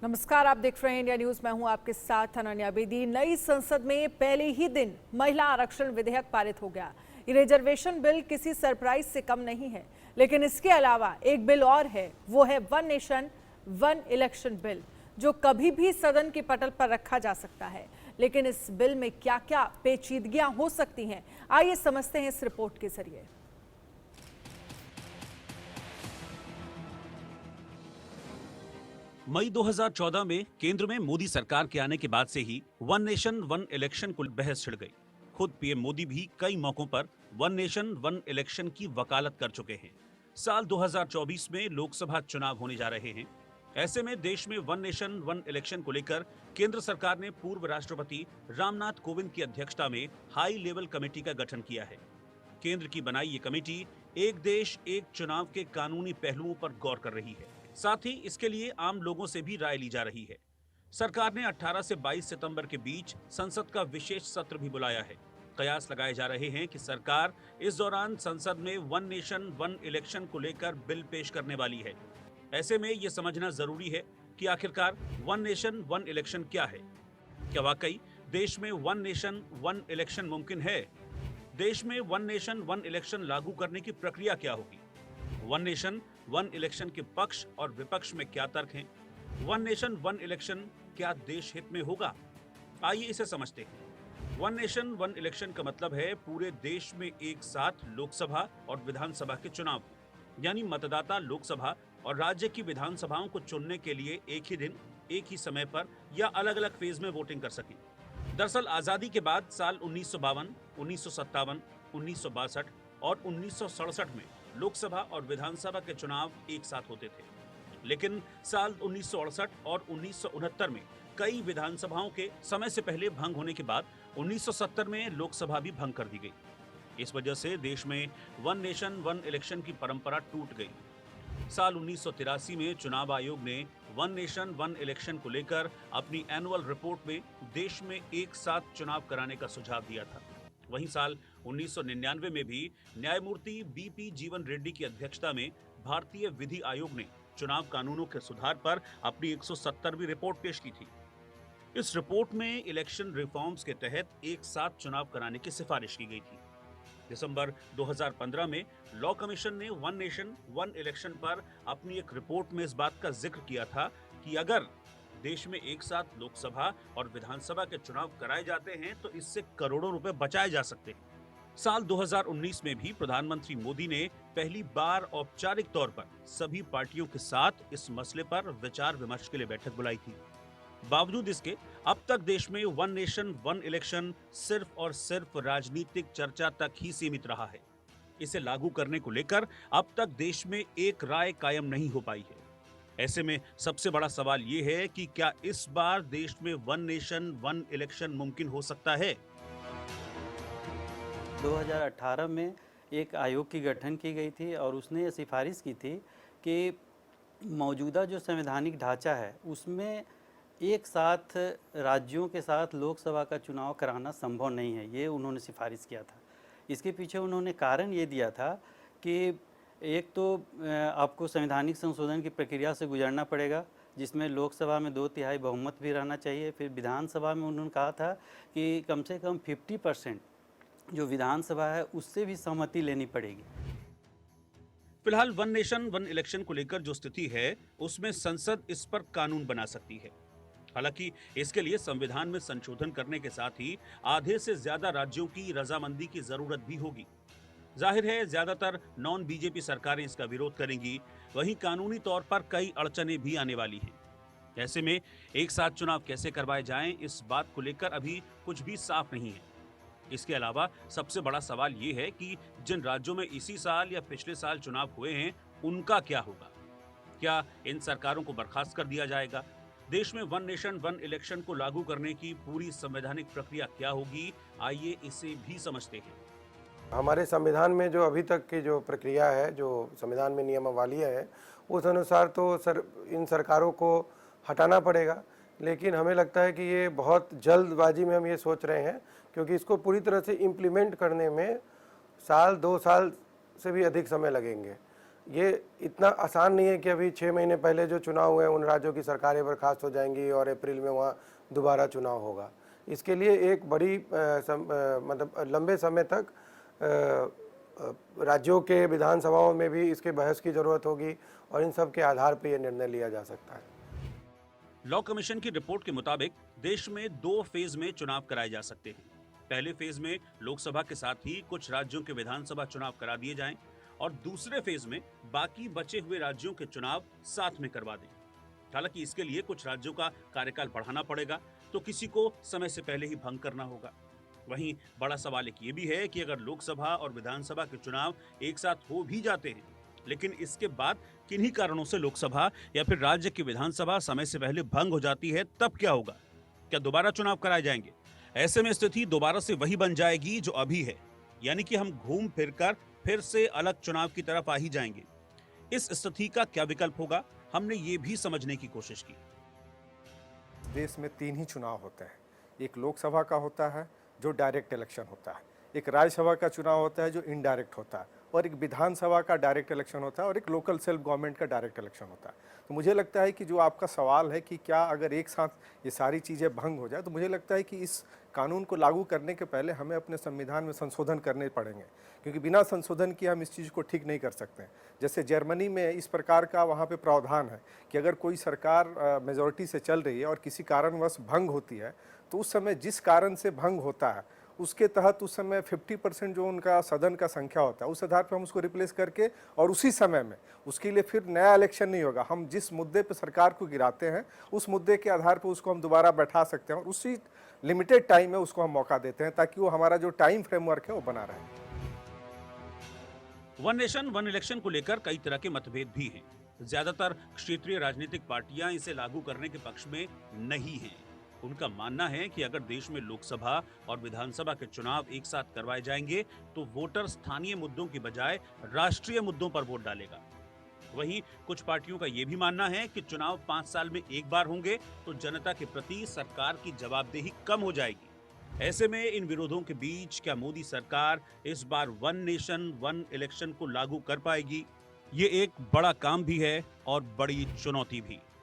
नमस्कार, आप देख रहे हैं इंडिया न्यूज। मैं हूं आपके साथ अनन्या बेदी। नई संसद में पहले ही दिन महिला आरक्षण विधेयक पारित हो गया। ये रिजर्वेशन बिल किसी सरप्राइज से कम नहीं है, लेकिन इसके अलावा एक बिल और है, वो है one nation one election bill, जो कभी भी सदन के पटल पर रखा जा सकता है। लेकिन इस बिल में क्या क्या पेचीदगियां हो सकती हैं, आइए समझते हैं इस रिपोर्ट के जरिए। मई 2014 में केंद्र में मोदी सरकार के आने के बाद से ही वन नेशन वन इलेक्शन को बहस छिड़ गई। खुद पीएम मोदी भी कई मौकों पर वन नेशन वन इलेक्शन की वकालत कर चुके हैं। साल 2024 में लोकसभा चुनाव होने जा रहे हैं। ऐसे में देश में वन नेशन वन इलेक्शन को लेकर केंद्र सरकार ने पूर्व राष्ट्रपति रामनाथ कोविंद की अध्यक्षता में हाई लेवल कमेटी का गठन किया है। केंद्र की बनाई ये कमेटी एक देश एक चुनाव के कानूनी पहलुओं पर गौर कर रही है। साथ ही इसके लिए आम लोगों से भी राय ली जा रही है। सरकार ने 18 से 22 सितंबर के बीच संसद का विशेष सत्र भी बुलाया है। कयास लगाए जा रहे हैं कि सरकार इस दौरान संसद में वन नेशन वन इलेक्शन को लेकर बिल पेश करने वाली है। ऐसे में ये समझना जरूरी है कि आखिरकार वन नेशन वन इलेक्शन क्या है। क्या वाकई देश में वन नेशन वन इलेक्शन मुमकिन है? देश में वन नेशन वन इलेक्शन लागू करने की प्रक्रिया क्या होगी? वन नेशन वन इलेक्शन के पक्ष और विपक्ष में क्या तर्क हैं? वन नेशन वन इलेक्शन क्या देश हित में होगा? आइए इसे समझते हैं। वन नेशन वन इलेक्शन का मतलब है पूरे देश में एक साथ लोकसभा और विधानसभा के चुनाव, यानी मतदाता लोकसभा और राज्य की विधानसभाओं को चुनने के लिए एक ही दिन, एक ही समय पर या अलग अलग फेज में वोटिंग कर सकें। दरअसल आजादी के बाद साल 1952, 1957, 1962 और 1967 में लोकसभा और विधानसभा के चुनाव एक साथ होते थे। लेकिन साल 1968 और 1969 में कई विधानसभाओं के समय से पहले भंग होने के बाद 1970 में लोकसभा भी भंग कर दी गई। इस वजह से देश में वन नेशन वन इलेक्शन की परंपरा टूट गई। साल 1983 में चुनाव आयोग ने वन नेशन वन इलेक्शन को लेकर अपनी एनुअल रिपोर्ट में देश में एक साथ चुनाव कराने का सुझाव दिया था। वहीं साल 1999 में भी न्यायमूर्ति बीपी जीवन रेड्डी की अध्यक्षता में भारतीय विधि आयोग ने चुनाव कानूनों के सुधार पर अपनी 170वीं रिपोर्ट पेश की थी। इस रिपोर्ट में इलेक्शन रिफॉर्म्स के तहत एक साथ चुनाव कराने की सिफारिश की गई थी। दिसंबर 2015 में लॉ कमीशन ने वन नेशन वन इलेक्शन पर अपनी एक रिपोर्ट में इस बात का जिक्र किया था कि अगर देश में एक साथ लोकसभा और विधानसभा के चुनाव कराए जाते हैं तो इससे करोड़ों रुपए बचाए जा सकते हैं। साल 2019 में भी प्रधानमंत्री मोदी ने पहली बार औपचारिक तौर पर सभी पार्टियों के साथ इस मसले पर विचार विमर्श के लिए बैठक बुलाई थी। बावजूद इसके अब तक देश में वन नेशन वन इलेक्शन सिर्फ और सिर्फ राजनीतिक चर्चा तक ही सीमित रहा है। इसे लागू करने को लेकर अब तक देश में एक राय कायम नहीं हो पाई है। ऐसे में सबसे बड़ा सवाल ये है कि क्या इस बार देश में वन नेशन वन इलेक्शन मुमकिन हो सकता है? 2018 में एक आयोग की गठन की गई थी और उसने ये सिफारिश की थी कि मौजूदा जो संवैधानिक ढांचा है उसमें एक साथ राज्यों के साथ लोकसभा का चुनाव कराना संभव नहीं है। ये उन्होंने सिफारिश किया था। इसके पीछे उन्होंने कारण ये दिया था कि एक तो आपको संवैधानिक संशोधन की प्रक्रिया से गुजरना पड़ेगा, जिसमें लोकसभा में 2/3 बहुमत भी रहना चाहिए। फिर विधानसभा में उन्होंने कहा था कि कम से कम 50% जो विधानसभा है उससे भी सहमति लेनी पड़ेगी। फिलहाल वन नेशन वन इलेक्शन को लेकर जो स्थिति है उसमें संसद इस पर कानून बना सकती है। हालांकि इसके लिए संविधान में संशोधन करने के साथ ही आधे से ज्यादा राज्यों की रजामंदी की जरूरत भी होगी। जाहिर है ज्यादातर नॉन बीजेपी सरकारें इसका विरोध करेंगी। वहीं कानूनी तौर पर कई अड़चनें भी आने वाली हैं। ऐसे में एक साथ चुनाव कैसे करवाए जाएं, इस बात को लेकर अभी कुछ भी साफ नहीं है। इसके अलावा सबसे बड़ा सवाल ये है कि जिन राज्यों में इसी साल या पिछले साल चुनाव हुए हैं उनका क्या होगा? क्या इन सरकारों को बर्खास्त कर दिया जाएगा? देश में वन नेशन वन इलेक्शन को लागू करने की पूरी संवैधानिक प्रक्रिया क्या होगी? आइए इसे भी समझते हैं। हमारे संविधान में जो अभी तक की जो प्रक्रिया है, जो संविधान में नियमावलियाँ है, उस अनुसार तो इन सरकारों को हटाना पड़ेगा। लेकिन हमें लगता है कि ये बहुत जल्दबाजी में हम ये सोच रहे हैं, क्योंकि इसको पूरी तरह से इम्प्लीमेंट करने में साल 2 साल से भी अधिक समय लगेंगे। ये इतना आसान नहीं है कि अभी 6 महीने पहले जो चुनाव हुए उन राज्यों की सरकारें बर्खास्त हो जाएंगी और अप्रैल में वहाँ दोबारा चुनाव होगा। इसके लिए एक बड़ी मतलब लंबे समय तक राज्यों के विधानसभाओं में भी इसके बहस की ज़रूरत होगी और इन सब के आधार पर यह निर्णय लिया जा सकता है। लॉ कमीशन की रिपोर्ट के मुताबिक देश में 2 फेज में चुनाव कराए जा सकते हैं। पहले फेज में लोकसभा के साथ ही कुछ राज्यों के विधानसभा चुनाव करा दिए जाएं और दूसरे फेज में बाकी बचे हुए राज्यों के चुनाव साथ में करवा दें। हालांकि इसके लिए कुछ राज्यों का कार्यकाल बढ़ाना पड़ेगा, तो किसी को समय से पहले ही भंग करना होगा। वहीं बड़ा सवाल एक ये भी है कि अगर लोकसभा और विधानसभा के चुनाव एक साथ हो भी जाते हैं, लेकिन इसके बाद किन्हीं कारणों से लोकसभा या फिर राज्य की विधानसभा समय से पहले भंग हो जाती है, तब क्या होगा? क्या दोबारा चुनाव कराए जाएंगे? ऐसे में स्थिति दोबारा से वही बन जाएगी जो अभी है, यानी कि हम घूम फिर कर फिर से अलग चुनाव की तरफ आ ही जाएंगे। इस स्थिति का क्या विकल्प होगा, हमने ये भी समझने की कोशिश की। देश में 3 ही चुनाव होते हैं। एक लोकसभा का होता है जो डायरेक्ट इलेक्शन होता है, एक राज्यसभा का चुनाव होता है जो इनडायरेक्ट होता है, और एक विधानसभा का डायरेक्ट इलेक्शन होता है, और एक लोकल सेल्फ गवर्नमेंट का डायरेक्ट इलेक्शन होता है। तो मुझे लगता है कि जो आपका सवाल है कि क्या अगर एक साथ ये सारी चीज़ें भंग हो जाए, तो मुझे लगता है कि इस कानून को लागू करने के पहले हमें अपने संविधान में संशोधन करने पड़ेंगे, क्योंकि बिना संशोधन किए हम इस चीज़ को ठीक नहीं कर सकते हैं। जैसे जर्मनी में इस प्रकार का वहाँ पे प्रावधान है कि अगर कोई सरकार मेजॉरिटी से चल रही है और किसी कारणवश भंग होती है, तो उस समय जिस कारण से भंग होता है उसके तहत उस समय 50% जो उनका सदन का संख्या होता है उस आधार पर हम उसको रिप्लेस करके, और उसी समय में उसके लिए फिर नया इलेक्शन नहीं होगा। हम जिस मुद्दे पर सरकार को गिराते हैं उस मुद्दे के आधार पर उसको हम दोबारा बैठा सकते हैं और उसी लिमिटेड टाइम में उसको हम मौका देते हैं, ताकि वो हमारा जो टाइम फ्रेमवर्क है वो बना रहे। वन नेशन वन इलेक्शन को लेकर कई तरह के मतभेद भी हैं। ज्यादातर क्षेत्रीय राजनीतिक पार्टियां इसे लागू करने के पक्ष में नहीं हैं। उनका मानना है कि अगर देश में लोकसभा और विधानसभा के चुनाव एक साथ करवाए जाएंगे तो वोटर स्थानीय मुद्दों की बजाय राष्ट्रीय मुद्दों पर वोट डालेगा। वहीं कुछ पार्टियों का यह भी मानना है कि चुनाव 5 साल में एक बार होंगे तो जनता के प्रति सरकार की जवाबदेही कम हो जाएगी। ऐसे में इन विरोधों के बीच क्या मोदी सरकार इस बार वन नेशन वन इलेक्शन को लागू कर पाएगी? ये एक बड़ा काम भी है और बड़ी चुनौती भी।